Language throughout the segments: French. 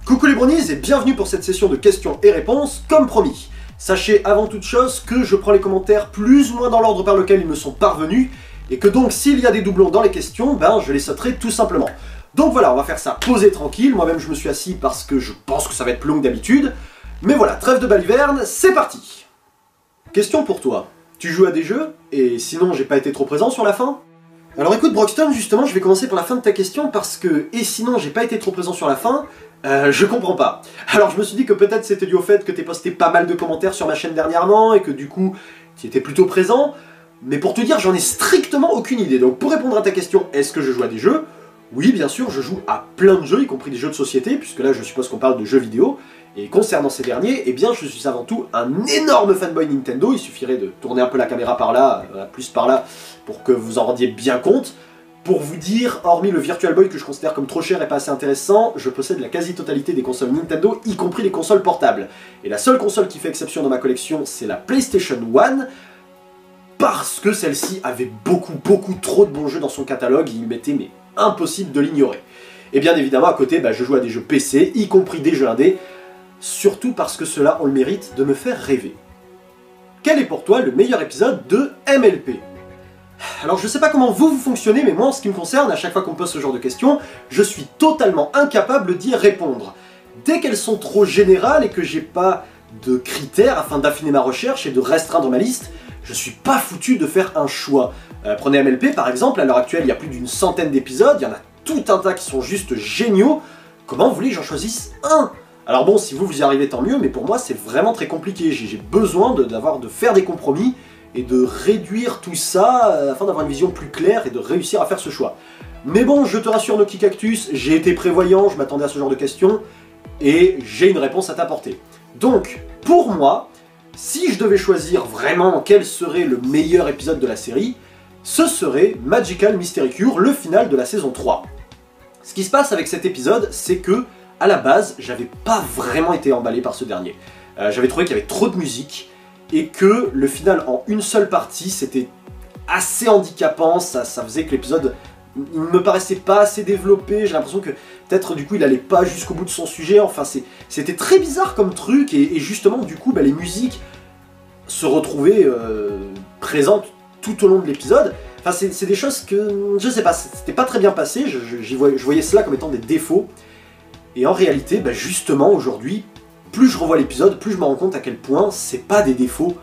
Coucou les brownies et bienvenue pour cette session de questions et réponses, comme promis. Sachez avant toute chose que je prends les commentaires plus ou moins dans l'ordre par lequel ils me sont parvenus, et que donc s'il y a des doublons dans les questions, je les sauterai tout simplement. Donc voilà, on va faire ça posé tranquille, moi-même je me suis assis parce que je pense que ça va être plus long que d'habitude. Mais voilà, trêve de baliverne, c'est parti. Question pour toi, tu joues à des jeux, et sinon j'ai pas été trop présent sur la fin? Alors écoute Broxton, justement je vais commencer par la fin de ta question parce que, et sinon j'ai pas été trop présent sur la fin, je comprends pas. Alors je me suis dit que peut-être c'était dû au fait que t'aies posté pas mal de commentaires sur ma chaîne dernièrement et que du coup tu étais plutôt présent, mais pour te dire j'en ai strictement aucune idée. Donc pour répondre à ta question, est-ce que je joue à des jeux? Oui bien sûr, je joue à plein de jeux, y compris des jeux de société, puisque là je suppose qu'on parle de jeux vidéo. Et concernant ces derniers, eh bien je suis avant tout un énorme fanboy Nintendo, il suffirait de tourner un peu la caméra par là, plus par là, pour que vous en rendiez bien compte. Pour vous dire, hormis le Virtual Boy que je considère comme trop cher et pas assez intéressant, je possède la quasi-totalité des consoles Nintendo, y compris les consoles portables. Et la seule console qui fait exception dans ma collection, c'est la PlayStation 1, parce que celle-ci avait beaucoup trop de bons jeux dans son catalogue, et il m'était impossible de l'ignorer. Et bien évidemment, à côté, je joue à des jeux PC, y compris des jeux indés, surtout parce que ceux-là ont le mérite de me faire rêver. Quel est pour toi le meilleur épisode de MLP ? Alors je sais pas comment vous fonctionnez, mais moi en ce qui me concerne, à chaque fois qu'on me pose ce genre de questions, je suis totalement incapable d'y répondre. Dès qu'elles sont trop générales et que j'ai pas de critères afin d'affiner ma recherche et de restreindre ma liste, je suis pas foutu de faire un choix. Prenez MLP par exemple, à l'heure actuelle il y a plus d'une centaine d'épisodes, il y en a tout un tas qui sont juste géniaux. Comment vous voulez que j'en choisisse un ? Alors bon, si vous y arrivez tant mieux, mais pour moi c'est vraiment très compliqué, j'ai besoin de faire des compromis, et de réduire tout ça afin d'avoir une vision plus claire et de réussir à faire ce choix. Mais bon, je te rassure Noki Cactus, j'ai été prévoyant, je m'attendais à ce genre de questions, et j'ai une réponse à t'apporter. Donc, pour moi, si je devais choisir vraiment quel serait le meilleur épisode de la série, ce serait Magical Mystery Cure, le final de la saison 3. Ce qui se passe avec cet épisode, c'est que, à la base, j'avais pas vraiment été emballé par ce dernier. J'avais trouvé qu'il y avait trop de musique, et que le final en une seule partie, c'était assez handicapant, ça faisait que l'épisode, il ne me paraissait pas assez développé, j'ai l'impression que peut-être du coup il allait pas jusqu'au bout de son sujet, enfin c'était très bizarre comme truc, et justement du coup les musiques se retrouvaient présentes tout au long de l'épisode. Enfin c'est des choses que, je sais pas, c'était pas très bien passé, je voyais cela comme étant des défauts, et en réalité, justement aujourd'hui, plus je revois l'épisode, plus je me rends compte à quel point c'est pas des défauts,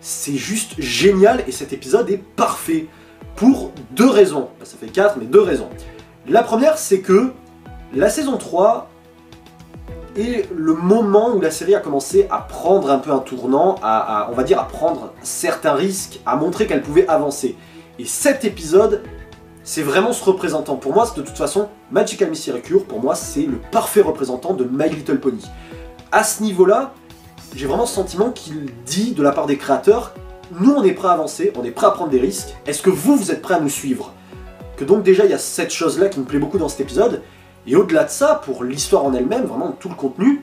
c'est juste génial et cet épisode est parfait. Pour deux raisons, ça fait 4 mais deux raisons. La première c'est que la saison 3 est le moment où la série a commencé à prendre un peu un tournant, on va dire à prendre certains risques, à montrer qu'elle pouvait avancer. Et cet épisode, c'est vraiment ce représentant. Pour moi, de toute façon, Magical Mystery Cure, pour moi, c'est le parfait représentant de My Little Pony. À ce niveau-là, j'ai vraiment ce sentiment qu'il dit, de la part des créateurs, nous on est prêts à avancer, on est prêts à prendre des risques, est-ce que vous êtes prêts à nous suivre? Que donc déjà il y a cette chose-là qui me plaît beaucoup dans cet épisode, et au-delà de ça, pour l'histoire en elle-même, vraiment tout le contenu,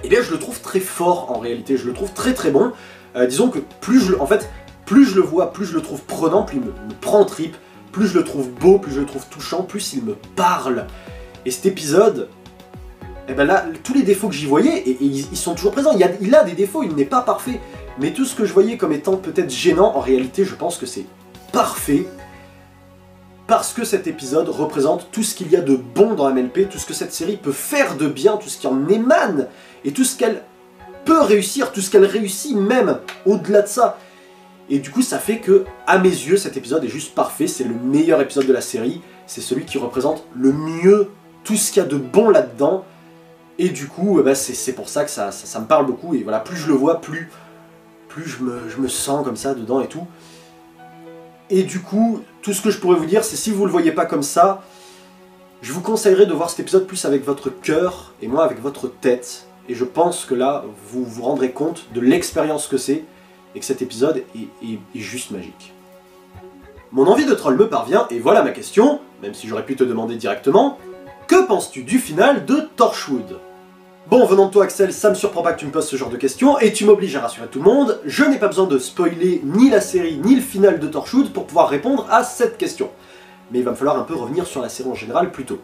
eh bien je le trouve très fort en réalité, je le trouve très bon. Disons que plus je le vois, plus je le trouve prenant, plus il me prend en tripes, plus je le trouve beau, plus je le trouve touchant, plus il me parle. Et cet épisode, et là, tous les défauts que j'y voyais, et ils sont toujours présents. Il a des défauts, il n'est pas parfait. Mais tout ce que je voyais comme étant peut-être gênant, en réalité, je pense que c'est parfait. Parce que cet épisode représente tout ce qu'il y a de bon dans MLP, tout ce que cette série peut faire de bien, tout ce qui en émane, et tout ce qu'elle peut réussir, tout ce qu'elle réussit même au-delà de ça. Et du coup, ça fait que, à mes yeux, cet épisode est juste parfait. C'est le meilleur épisode de la série. C'est celui qui représente le mieux tout ce qu'il y a de bon là-dedans. Et du coup, c'est pour ça que ça me parle beaucoup, et voilà, plus je le vois, plus je me sens comme ça dedans et tout. Et du coup, tout ce que je pourrais vous dire, c'est si vous le voyez pas comme ça, je vous conseillerais de voir cet épisode plus avec votre cœur, et moins avec votre tête. Et je pense que là, vous vous rendrez compte de l'expérience que c'est, et que cet épisode est juste magique. Mon envie de troll me parvient, et voilà ma question, même si j'aurais pu te demander directement. Que penses-tu du final de Torchwood? Bon, venant de toi Axel, ça me surprend pas que tu me poses ce genre de questions, et tu m'obliges à rassurer tout le monde, je n'ai pas besoin de spoiler ni la série ni le final de Torchwood pour pouvoir répondre à cette question. Mais il va me falloir un peu revenir sur la série en général plutôt.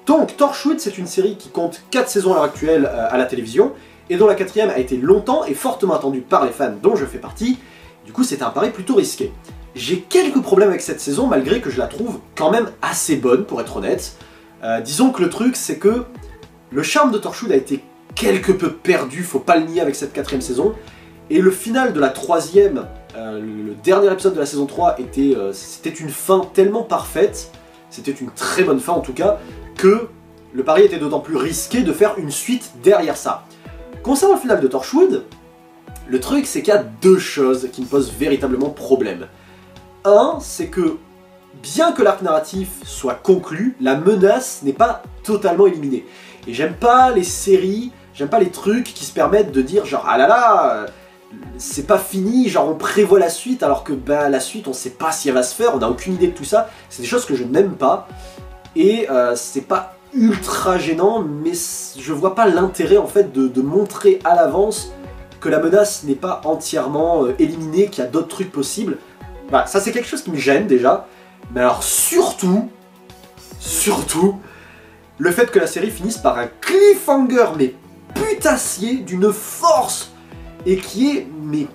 Donc, Torchwood, c'est une série qui compte 4 saisons à l'heure actuelle à la télévision, et dont la 4ème a été longtemps et fortement attendue par les fans dont je fais partie. Du coup, c'était un pari plutôt risqué. J'ai quelques problèmes avec cette saison, malgré que je la trouve quand même assez bonne, pour être honnête. Disons que le truc, c'est que le charme de Torchwood a été quelque peu perdu, faut pas le nier avec cette 4ème saison. Et le final de la 3ème, le dernier épisode de la saison 3, c'était une fin tellement parfaite, c'était une très bonne fin en tout cas, que le pari était d'autant plus risqué de faire une suite derrière ça. Concernant le final de Torchwood, le truc c'est qu'il y a deux choses qui me posent véritablement problème. Un, c'est que, bien que l'arc narratif soit conclu, la menace n'est pas totalement éliminée. Et j'aime pas les séries, j'aime pas les trucs qui se permettent de dire genre ah là là, c'est pas fini, genre on prévoit la suite alors que bah la suite on sait pas si elle va se faire, on a aucune idée de tout ça. C'est des choses que je n'aime pas et c'est pas ultra gênant, mais je vois pas l'intérêt en fait de montrer à l'avance que la menace n'est pas entièrement éliminée, qu'il y a d'autres trucs possibles. Voilà, ça c'est quelque chose qui me gêne déjà, mais alors surtout, le fait que la série finisse par un cliffhanger mais putassier d'une force et qui est mais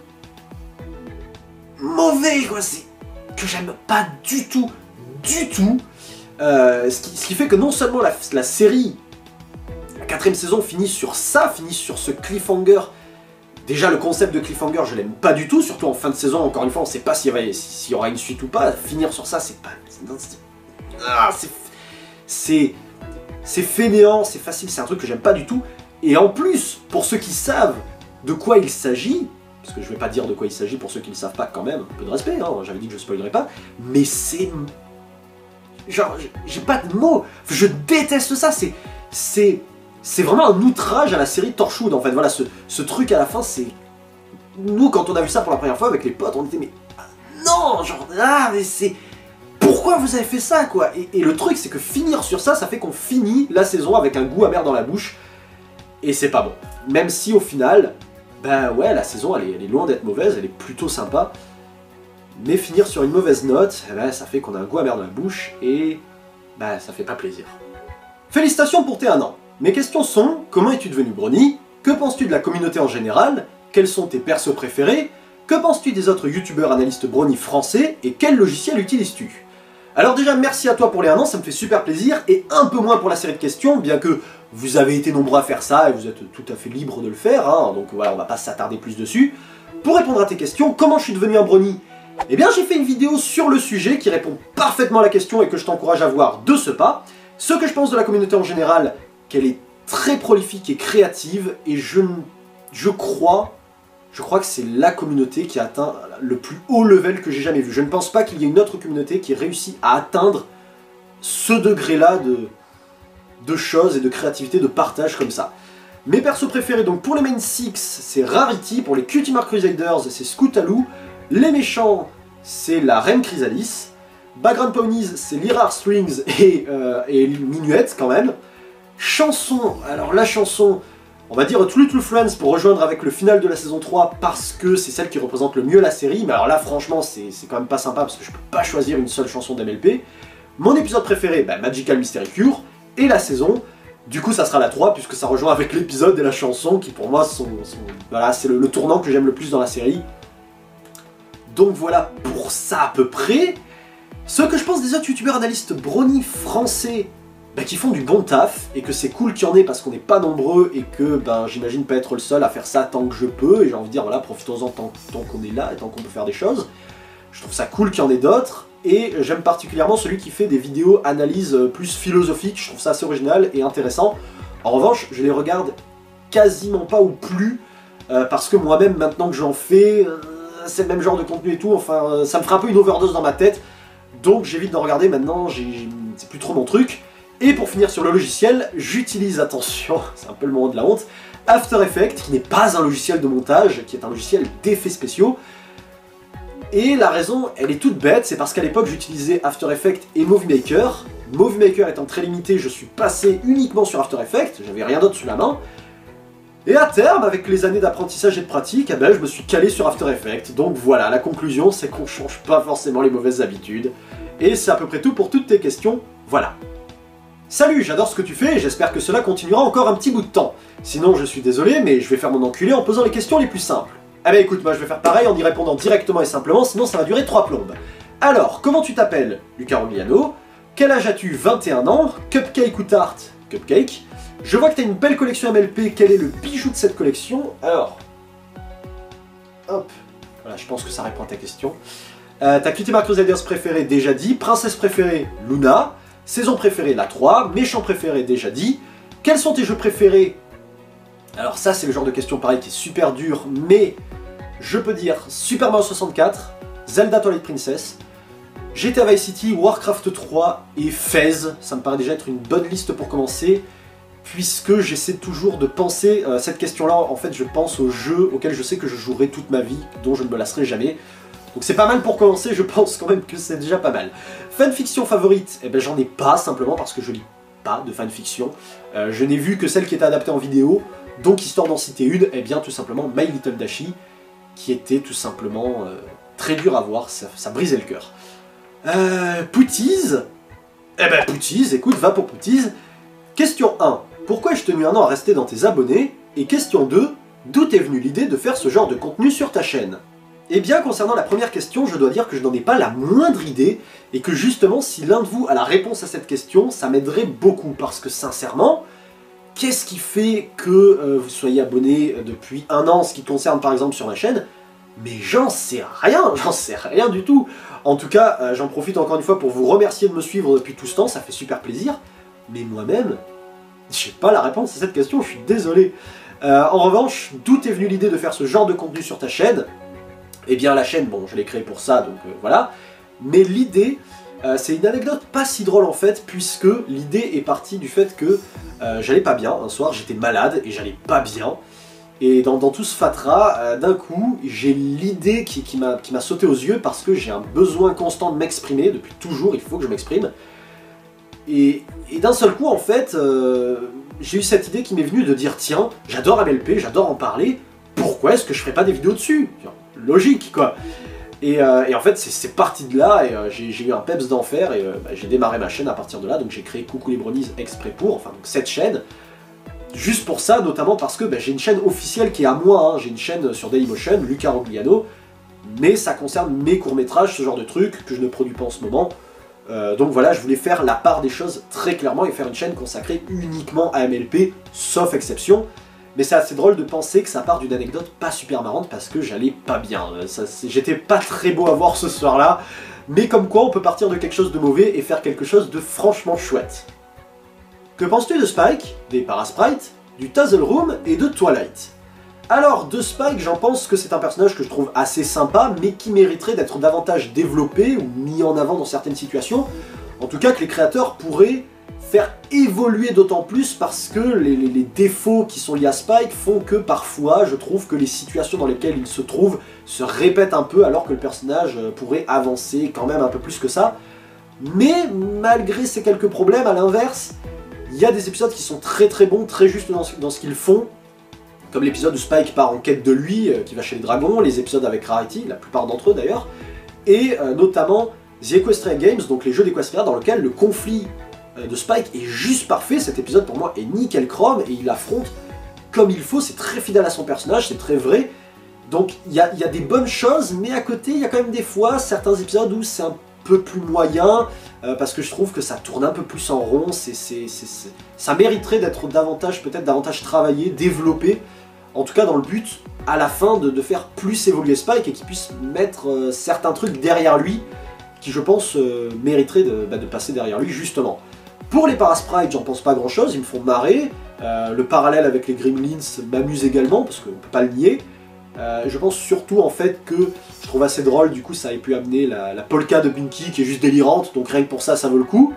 mauvais quoi, c'est que j'aime pas du tout, ce qui fait que non seulement la série, la 4ème saison finit sur ça, finit sur ce cliffhanger. Déjà le concept de cliffhanger je l'aime pas du tout, surtout en fin de saison, encore une fois on sait pas s'il y aura une suite ou pas, finir sur ça c'est pas... c'est fainéant, c'est facile, c'est un truc que j'aime pas du tout. Et en plus, pour ceux qui savent de quoi il s'agit, parce que je vais pas dire de quoi il s'agit pour ceux qui ne savent pas quand même, un peu de respect, hein, j'avais dit que je spoilerais pas, mais c'est... genre, j'ai pas de mots, je déteste ça, c'est vraiment un outrage à la série Torchwood en fait, voilà, ce truc à la fin, c'est... Nous, quand on a vu ça pour la première fois avec les potes, on était mais... non, genre, ah, mais c'est... Pourquoi vous avez fait ça, quoi? Et le truc, c'est que finir sur ça, ça fait qu'on finit la saison avec un goût amer dans la bouche, et c'est pas bon. Même si, au final, ben ouais, la saison, elle est loin d'être mauvaise, elle est plutôt sympa, mais finir sur une mauvaise note, eh ben, ça fait qu'on a un goût amer dans la bouche, et ben, ça fait pas plaisir. Félicitations pour tes 1 an. Mes questions sont, comment es-tu devenu Brony? Que penses-tu de la communauté en général? Quels sont tes persos préférés? Que penses-tu des autres youtubeurs analystes Brony français? Et quel logiciel utilises-tu? Alors déjà, merci à toi pour les 1 an, ça me fait super plaisir, et un peu moins pour la série de questions, bien que vous avez été nombreux à faire ça, et vous êtes tout à fait libre de le faire, hein, donc voilà, on va pas s'attarder plus dessus. Pour répondre à tes questions, comment je suis devenu un Brony? Eh bien, j'ai fait une vidéo sur le sujet qui répond parfaitement à la question et que je t'encourage à voir de ce pas. Ce que je pense de la communauté en général, qu'elle est très prolifique et créative, et je crois que c'est la communauté qui a atteint le plus haut level que j'ai jamais vu. Je ne pense pas qu'il y ait une autre communauté qui ait réussi à atteindre ce degré-là de choses et de créativité, de partage comme ça. Mes persos préférés, donc pour les main 6, c'est Rarity, pour les Cutie Mark Crusaders, c'est Scootaloo, les méchants, c'est la Reine Chrysalis, Background Ponies, c'est Lyra Strings et Minuet quand même. Chanson, alors la chanson... On va dire True True Friends pour rejoindre avec le final de la saison 3 parce que c'est celle qui représente le mieux la série, mais alors là franchement c'est quand même pas sympa parce que je peux pas choisir une seule chanson d'MLP. Mon épisode préféré, bah, Magical Mystery Cure, et la saison, du coup ça sera la 3 puisque ça rejoint avec l'épisode et la chanson qui pour moi voilà, c'est le tournant que j'aime le plus dans la série. Donc voilà pour ça à peu près. Ce que je pense des autres youtubeurs analystes Brony français, bah, qui font du bon taf, et que c'est cool qu'il y en ait parce qu'on n'est pas nombreux, et que ben, j'imagine pas être le seul à faire ça tant que je peux, et j'ai envie de dire voilà, profitons-en tant qu'on est là, et tant qu'on peut faire des choses. Je trouve ça cool qu'il y en ait d'autres, et j'aime particulièrement celui qui fait des vidéos analyses plus philosophiques, je trouve ça assez original et intéressant. En revanche, je les regarde quasiment pas ou plus, parce que moi-même, maintenant que j'en fais, c'est le même genre de contenu et tout, enfin, ça me ferait un peu une overdose dans ma tête, donc j'évite d'en regarder maintenant, c'est plus trop mon truc. Et pour finir sur le logiciel, j'utilise, attention, c'est un peu le moment de la honte, After Effects, qui n'est pas un logiciel de montage, qui est un logiciel d'effets spéciaux. Et la raison, elle est toute bête, c'est parce qu'à l'époque j'utilisais After Effects et Movie Maker. Movie Maker étant très limité, je suis passé uniquement sur After Effects, j'avais rien d'autre sous la main. Et à terme, avec les années d'apprentissage et de pratique, eh ben, je me suis calé sur After Effects. Donc voilà, la conclusion, c'est qu'on change pas forcément les mauvaises habitudes. Et c'est à peu près tout pour toutes tes questions, voilà. Salut, j'adore ce que tu fais et j'espère que cela continuera encore un petit bout de temps. Sinon, je suis désolé, mais je vais faire mon enculé en posant les questions les plus simples. Eh ben écoute, moi je vais faire pareil en y répondant directement et simplement, sinon ça va durer 3 plombes. Alors, comment tu t'appelles? Luca Rogliano. Quel âge as-tu? 21 ans. Cupcake ou tarte? Cupcake. Je vois que tu as une belle collection MLP, quel est le bijou de cette collection? Alors, hop, voilà, je pense que ça répond à ta question. Ta Cutie Mark Crusaders préférée, déjà dit. Princesse préférée, Luna. Saison préférée, la 3. Méchant préféré, déjà dit. Quels sont tes jeux préférés? Alors ça, c'est le genre de question pareil qui est super dur, mais je peux dire Super Mario 64, Zelda Twilight Princess, GTA Vice City, Warcraft 3 et Fez. Ça me paraît déjà être une bonne liste pour commencer, puisque j'essaie toujours de penser cette question-là. En fait, je pense aux jeux auxquels je sais que je jouerai toute ma vie, dont je ne me lasserai jamais. Donc c'est pas mal pour commencer, je pense quand même que c'est déjà pas mal. Fanfiction favorite, eh ben j'en ai pas, simplement parce que je lis pas de fanfiction. Je n'ai vu que celle qui était adaptée en vidéo, donc histoire d'en citer une, eh bien tout simplement My Little Dashi, qui était tout simplement très dur à voir, ça brisait le cœur. Pooties, eh ben Pooties, écoute, va pour Pooties. Question 1, pourquoi ai-je tenu un an à rester dans tes abonnés? Et question 2, d'où t'est venue l'idée de faire ce genre de contenu sur ta chaîne? Eh bien, concernant la première question, je dois dire que je n'en ai pas la moindre idée, et que justement, si l'un de vous a la réponse à cette question, ça m'aiderait beaucoup, parce que sincèrement, qu'est-ce qui fait que vous soyez abonné depuis un an, ce qui concerne par exemple sur ma chaîne? Mais j'en sais rien du tout. En tout cas, j'en profite encore une fois pour vous remercier de me suivre depuis tout ce temps, ça fait super plaisir, mais moi-même, j'ai pas la réponse à cette question, je suis désolé. En revanche, d'où est venue l'idée de faire ce genre de contenu sur ta chaîne? Eh bien la chaîne, bon, je l'ai créée pour ça, donc voilà. Mais l'idée, c'est une anecdote pas si drôle en fait, puisque l'idée est partie du fait que j'allais pas bien. Un soir, j'étais malade et j'allais pas bien. Et dans tout ce fatras, d'un coup, j'ai l'idée qui m'a sauté aux yeux parce que j'ai un besoin constant de m'exprimer. Depuis toujours, il faut que je m'exprime. Et d'un seul coup, en fait, j'ai eu cette idée qui m'est venue de dire tiens, j'adore MLP, j'adore en parler, pourquoi est-ce que je ferais pas des vidéos dessus? Logique, quoi. Et en fait, c'est parti de là, et j'ai eu un peps d'enfer, et j'ai démarré ma chaîne à partir de là, donc j'ai créé Coucou les Bronies exprès pour, enfin, donc cette chaîne, juste pour ça, notamment parce que j'ai une chaîne officielle qui est à moi, hein. J'ai une chaîne sur Dailymotion, Luca Rogliano, mais ça concerne mes courts-métrages, ce genre de trucs que je ne produis pas en ce moment. Donc voilà, je voulais faire la part des choses très clairement, et faire une chaîne consacrée uniquement à MLP, sauf exception. Mais c'est assez drôle de penser que ça part d'une anecdote pas super marrante parce que j'allais pas bien. J'étais pas très beau à voir ce soir-là, mais comme quoi on peut partir de quelque chose de mauvais et faire quelque chose de franchement chouette. Que penses-tu de Spike, des Parasprites, du Tazzle Room et de Twilight? Alors, de Spike, j'en pense que c'est un personnage que je trouve assez sympa, mais qui mériterait d'être davantage développé ou mis en avant dans certaines situations. En tout cas, que les créateurs pourraient faire évoluer d'autant plus parce que les défauts qui sont liés à Spike font que parfois je trouve que les situations dans lesquelles il se trouve se répètent un peu alors que le personnage pourrait avancer quand même un peu plus que ça. Mais malgré ces quelques problèmes, à l'inverse, il y a des épisodes qui sont très très bons, très justes dans ce qu'ils font, comme l'épisode où Spike part en quête de lui, qui va chez les dragons, les épisodes avec Rarity, la plupart d'entre eux d'ailleurs, et notamment The Equestrian Games, donc les jeux d'Equestria dans lequel le conflit de Spike est juste parfait. Cet épisode pour moi est nickel chrome et il affronte comme il faut, c'est très fidèle à son personnage, c'est très vrai. Donc il y a des bonnes choses, mais à côté il y a quand même des fois certains épisodes où c'est un peu plus moyen, parce que je trouve que ça tourne un peu plus en rond, ça mériterait d'être peut-être davantage travaillé, développé, en tout cas dans le but à la fin de faire plus évoluer Spike et qu'il puisse mettre certains trucs derrière lui qui je pense mériteraient de passer derrière lui justement. Pour les Parasprites, j'en pense pas grand chose, ils me font marrer. Le parallèle avec les Gremlins m'amuse également, parce qu'on peut pas le nier. Je pense surtout en fait que je trouve assez drôle, du coup ça ait pu amener la polka de Binky qui est juste délirante, donc rien que pour ça, ça vaut le coup.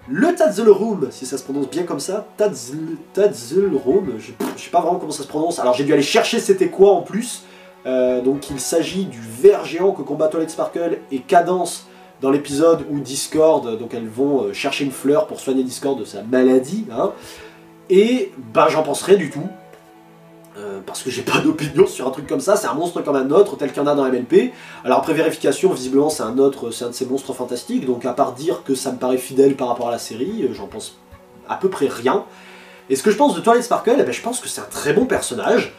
Le Tazzle Room, si ça se prononce bien comme ça, Tazzle Room, je sais pas vraiment comment ça se prononce, alors j'ai dû aller chercher c'était quoi en plus. Donc il s'agit du ver géant que combat Twilight Sparkle et Cadence dans l'épisode où Discord, donc elles vont chercher une fleur pour soigner Discord de sa maladie, hein, et j'en pense rien du tout. parce que j'ai pas d'opinion sur un truc comme ça, c'est un monstre comme un autre, tel qu'il y en a dans MLP. Alors après vérification, visiblement c'est un de ces monstres fantastiques, donc à part dire que ça me paraît fidèle par rapport à la série, j'en pense à peu près rien. Et ce que je pense de Twilight Sparkle, eh ben, je pense que c'est un très bon personnage,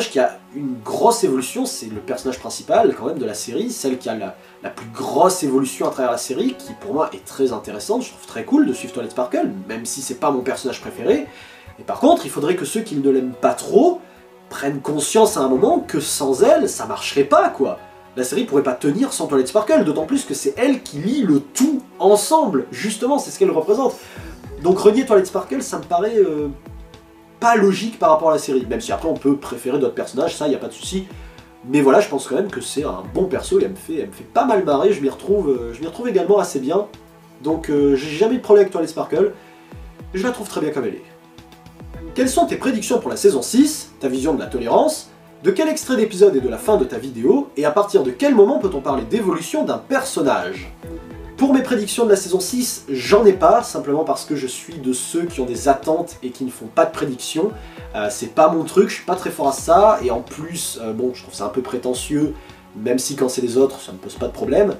qui a une grosse évolution, c'est le personnage principal quand même de la série, celle qui a la plus grosse évolution à travers la série, qui pour moi est très intéressante, je trouve très cool de suivre Twilight Sparkle, même si c'est pas mon personnage préféré. Et par contre, il faudrait que ceux qui ne l'aiment pas trop prennent conscience à un moment que sans elle, ça marcherait pas, quoi. La série pourrait pas tenir sans Twilight Sparkle, d'autant plus que c'est elle qui lie le tout ensemble. Justement, c'est ce qu'elle représente. Donc renier Twilight Sparkle, ça me paraît pas logique par rapport à la série. Même si après on peut préférer d'autres personnages, ça y a pas de souci. Mais voilà, je pense quand même que c'est un bon perso et elle me fait pas mal marrer, je m'y retrouve également assez bien. Donc j'ai jamais eu de problème avec Twilight Sparkle, je la trouve très bien comme elle est. Quelles sont tes prédictions pour la saison 6, ta vision de la tolérance, de quel extrait d'épisode et de la fin de ta vidéo, et à partir de quel moment peut-on parler d'évolution d'un personnage? Pour mes prédictions de la saison 6, j'en ai pas, simplement parce que je suis de ceux qui ont des attentes et qui ne font pas de prédictions. C'est pas mon truc, je suis pas très fort à ça, et en plus, bon, je trouve ça un peu prétentieux, même si quand c'est les autres, ça me pose pas de problème.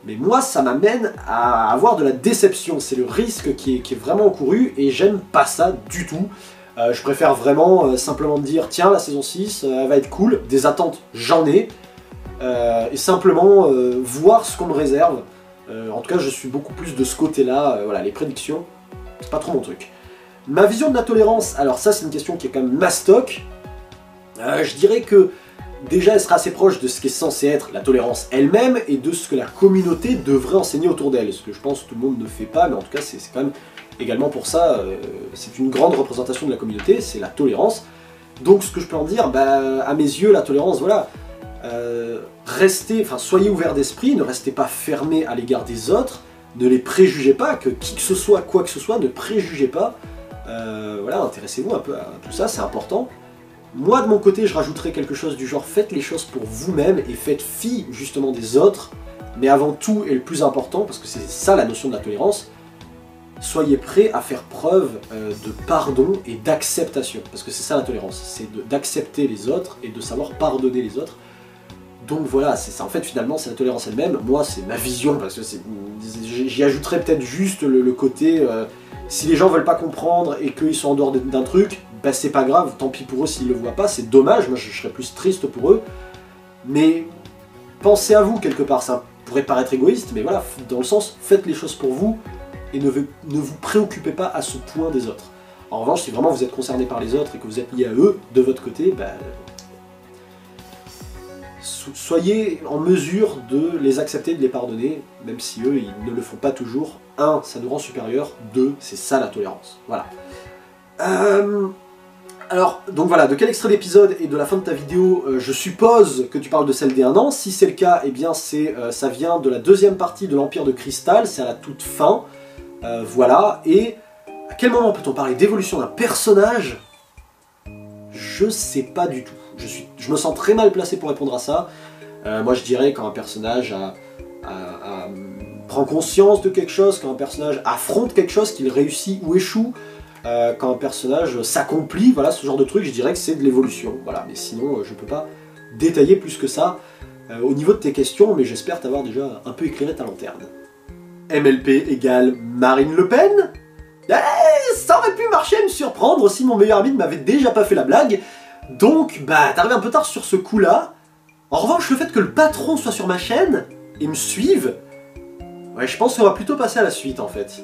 Mais moi, ça m'amène à avoir de la déception, c'est le risque qui est vraiment encouru, et j'aime pas ça du tout. Je préfère vraiment simplement me dire, tiens, la saison 6, elle va être cool, des attentes, j'en ai, et simplement voir ce qu'on me réserve. En tout cas, je suis beaucoup plus de ce côté-là, voilà, les prédictions, c'est pas trop mon truc. Ma vision de la tolérance, alors ça c'est une question qui est quand même mastoc. Je dirais que déjà elle sera assez proche de ce qui est censé être la tolérance elle-même et de ce que la communauté devrait enseigner autour d'elle, ce que je pense que tout le monde ne fait pas, mais en tout cas c'est quand même également pour ça, c'est une grande représentation de la communauté, c'est la tolérance. Donc ce que je peux en dire, bah, à mes yeux la tolérance, voilà, soyez ouverts d'esprit, ne restez pas fermés à l'égard des autres, ne les préjugez pas, que qui que ce soit, quoi que ce soit, ne préjugez pas. Voilà, intéressez-vous un peu à tout ça, c'est important. Moi de mon côté, je rajouterais quelque chose du genre, faites les choses pour vous-même et faites fi justement des autres, mais avant tout, et le plus important, parce que c'est ça la notion de la tolérance, soyez prêts à faire preuve de pardon et d'acceptation, parce que c'est ça la tolérance, c'est d'accepter les autres et de savoir pardonner les autres. Donc voilà, c'est ça, en fait finalement c'est la tolérance elle-même. Moi c'est ma vision, parce que j'y ajouterais peut-être juste le côté, si les gens veulent pas comprendre et qu'ils sont en dehors d'un truc, bah c'est pas grave, tant pis pour eux s'ils le voient pas, c'est dommage, moi je serais plus triste pour eux. Mais pensez à vous quelque part, ça pourrait paraître égoïste, mais voilà, dans le sens, faites les choses pour vous et ne vous préoccupez pas à ce point des autres. En revanche, si vraiment vous êtes concerné par les autres et que vous êtes lié à eux, de votre côté, bah, soyez en mesure de les accepter, de les pardonner, même si eux, ils ne le font pas toujours. 1, ça nous rend supérieurs. 2, c'est ça la tolérance. Voilà. Alors, donc voilà, de quel extrait d'épisode et de la fin de ta vidéo je suppose que tu parles de celle des 1 an. Si c'est le cas, eh bien ça vient de la deuxième partie de l'Empire de Cristal, c'est à la toute fin. Voilà, et à quel moment peut-on parler d'évolution d'un personnage? Je sais pas du tout. Je me sens très mal placé pour répondre à ça. Moi je dirais quand un personnage prend conscience de quelque chose, quand un personnage affronte quelque chose, qu'il réussit ou échoue, quand un personnage s'accomplit, voilà, ce genre de truc, je dirais que c'est de l'évolution. Voilà, mais sinon je peux pas détailler plus que ça au niveau de tes questions, mais j'espère t'avoir déjà un peu éclairé ta lanterne. MLP égale Marine Le Pen? Ça aurait pu marcher à me surprendre si mon meilleur ami ne m'avait déjà pas fait la blague. Donc, bah, t'arrives un peu tard sur ce coup-là. En revanche, le fait que le patron soit sur ma chaîne et me suive, ouais, je pense qu'on va plutôt passer à la suite, en fait.